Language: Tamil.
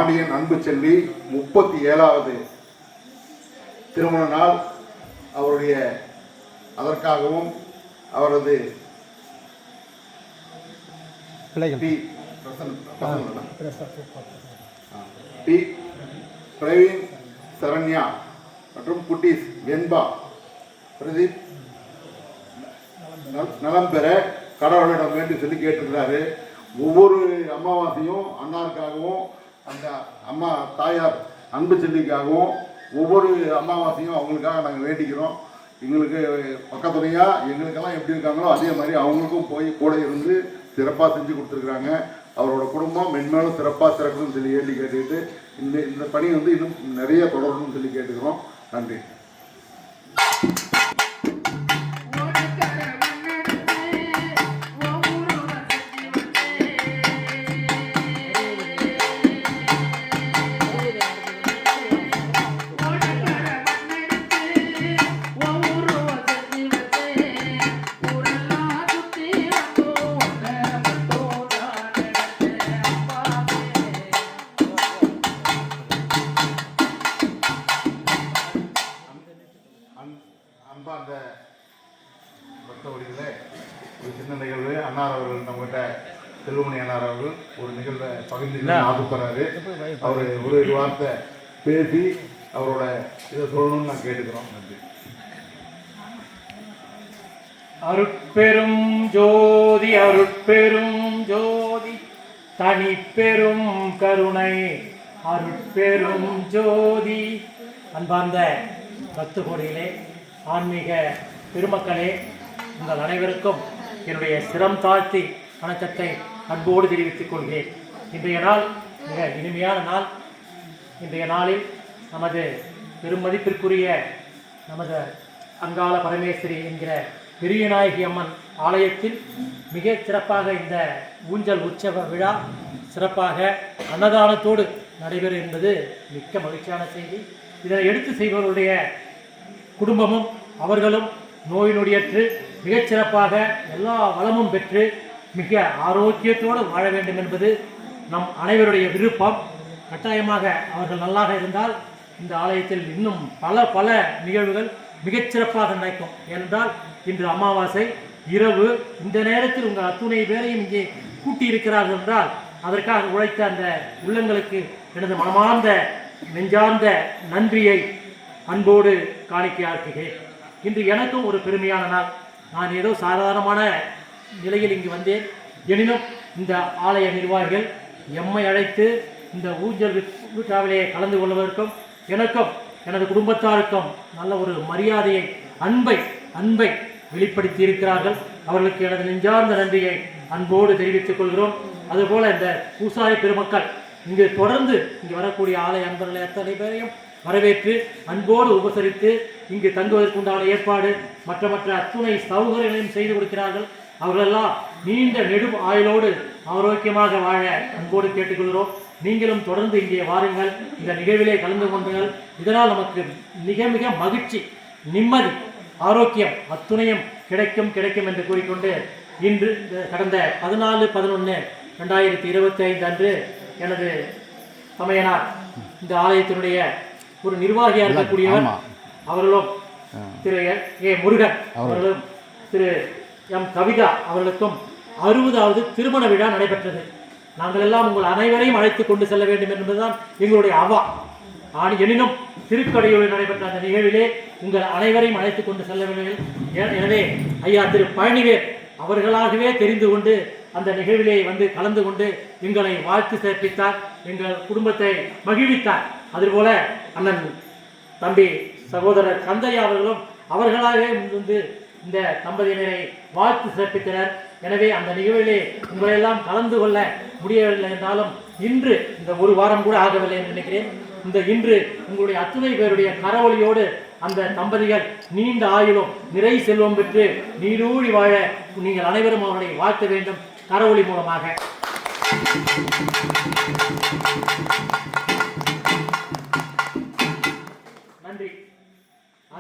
பாண்டியன் அன்பு செல்வி 37வது திருமண நாள். அவருடைய அதற்காகவும் அவரது பி பிரவீன், சரண்யா மற்றும் குட்டீஸ் வெண்பா, பிரதீப் நலம் பெற கடவுளிடம் வேண்டி சொல்லி கேட்டிருக்கிறாரு. ஒவ்வொரு அமாவாசையும் அண்ணாருக்காகவும் அந்த அம்மா தாயார் அன்பு செல்விக்காகவும் ஒவ்வொரு அமாவாசையும் அவங்களுக்காக நாங்கள் வேண்டிக்கிறோம். எங்களுக்கு பக்கத்துணையாக எங்களுக்கெல்லாம் எப்படி இருக்காங்களோ அதே மாதிரி அவங்களுக்கும் போய் கூட இருந்து சிறப்பாக செஞ்சு கொடுத்துருக்குறாங்க. அவரோட குடும்பம் மென்மேலும் சிறப்பாக சிறக்கணும்னு சொல்லி வேண்டி கேட்டுக்கிட்டு இந்த பணி இன்னும் நிறைய தொடரணும்னு சொல்லி கேட்டுக்கிறோம். நன்றி. அந்த பக்தவடிகளே, ஒரு சின்ன நிகழ்வு. அண்ணார் அவர்கள் நம்மகிட்ட செல்வமணி அண்ணார் அவர்கள் ஒரு நிகழ்வை பகிர்ந்து ஆசைப்படுறாரு. அவர் ஒரு வார்த்தை பேசி அவரோட இதை சொல்லணும்னு நான் கேட்டுக்கிறோம். நன்றி. அருட்பெரும் ஜோதி அருட்பெரும் ஜோதி தனிப்பெரும் கருணை அருட்பெரும் ஜோதி. அன்பார்ந்த பக்த கோடிகளே, ஆன்மீக பெருமக்களே, உங்கள் அனைவருக்கும் என்னுடைய சிரம் தாழ்த்தி வணக்கத்தை அன்போடு தெரிவித்துக் கொள்கிறேன். இன்றைய நாள் மிக இனிமையான நாள். இன்றைய நாளில் நமது பெருமதிப்பிற்குரிய நமது அங்காள பரமேஸ்வரி என்கிற பெரியநாயகி அம்மன் ஆலயத்தில் மிக சிறப்பாக இந்த ஊஞ்சல் உற்சவ விழா சிறப்பாக அன்னதானத்தோடு நடைபெறும் என்பது மிக்க மகிழ்ச்சியான செய்தி. இதனை எடுத்து செய்பவருடைய குடும்பமும் அவர்களும் நோய் நொடியற்று மிகச்சிறப்பாக எல்லா வளமும் பெற்று மிக ஆரோக்கியத்தோடு வாழ வேண்டும் என்பது நம் அனைவருடைய விருப்பம். கட்டாயமாக அவர்கள் நல்லாக இருந்தால் இந்த ஆலயத்தில் இன்னும் பல நிகழ்வுகள் மிகச்சிறப்பாக நடக்கும். ஏனென்றால் இன்று அமாவாசை இரவு, இந்த நேரத்தில் உங்கள் அத்துணை பேரையும் இங்கே கூட்டியிருக்கிறார்கள் என்றால் அதற்காக உழைத்த அந்த உள்ளங்களுக்கு எனது மனமார்ந்த நெஞ்சார்ந்த நன்றியை அன்போடு காணிக்கையாக்குகிறேன். இன்று எனக்கும் ஒரு பெருமையான நாள். நான் ஏதோ சாதாரணமான நிலையில் இங்கு வந்தேன். எனினும் இந்த ஆலய நிர்வாகிகள் எம்மை அழைத்து இந்த ஊஞ்சல் விழாவிலே கலந்து கொள்வதற்கும் எனக்கும் எனது குடும்பத்தாருக்கும் நல்ல ஒரு மரியாதையை அன்பை வெளிப்படுத்தி இருக்கிறார்கள். அவர்களுக்கு எனது நெஞ்சார்ந்த நன்றியை அன்போடு தெரிவித்துக் கொள்கிறோம். அதுபோல இந்த பூசாரி பெருமக்கள் இங்கு தொடர்ந்து இங்கு வரக்கூடிய ஆலய அன்பர்களை அத்தனை பேரையும் வரவேற்று அன்போடு உபசரித்து இங்கு தங்குவதற்குண்டான ஏற்பாடு மற்ற அத்துணை சௌகரியங்களையும் செய்து கொடுக்கிறார்கள். அவர்களெல்லாம் நீண்ட நெடும் ஆயுளோடு ஆரோக்கியமாக வாழ அன்போடு கேட்டுக்கொள்கிறோம். நீங்களும் தொடர்ந்து இங்கே வாருங்கள், இந்த நிகழ்விலே கலந்து கொண்டுங்கள். இதனால் நமக்கு மிக மகிழ்ச்சி, நிம்மதி, ஆரோக்கியம் அத்துணையும் கிடைக்கும் என்று கூறிக்கொண்டு இன்று கடந்த 14/11/2025 அன்று எனது சமயனார் இந்த ஆலயத்தினுடைய ஒரு நிர்வாகியாக இருக்கக்கூடியவர் அவர்களும் திரு ஏ முருகன் அவர்களும் திரு எம் கவிதா அவர்களுக்கும் 60வது திருமண விழா நடைபெற்றது. நாங்கள் எல்லாம் உங்கள் அனைவரையும் அழைத்து கொண்டு செல்ல வேண்டும் என்பதுதான் எங்களுடைய அவா. எனினும் திருக்கடையூரில் நடைபெற்ற அந்த நிகழ்விலே உங்கள் அனைவரையும் அழைத்து கொண்டு செல்ல வேண்டும். எனவே ஐயா திரு பழனிவேல் அவர்களாகவே தெரிந்து கொண்டு அந்த நிகழ்விலே வந்து கலந்து கொண்டு எங்களை வாழ்த்து சேர்ப்பித்தார், எங்கள் குடும்பத்தை மகிழ்வித்தார். அதுபோல அண்ணன் தம்பி சகோதரர் கந்தையா அவர்களும் அவர்களாகவே வந்து இந்த தம்பதியினரை வாழ்த்து சிறப்பித்தனர். எனவே அந்த நிகழ்விலே உங்களெல்லாம் கலந்து கொள்ள முடியவில்லை என்றாலும் இன்று இந்த ஒரு வாரம் கூட ஆகவில்லை என்று நினைக்கிறேன். இந்த இன்று உங்களுடைய அத்துணை பேருடைய கரவொலியோடு அந்த தம்பதிகள் நீண்ட ஆயுளும் நிறை செல்வம் பெற்று நீடூழி வாழ நீங்கள் அனைவரும் அவர்களை வாழ்த்த வேண்டும் கரவொலி மூலமாக.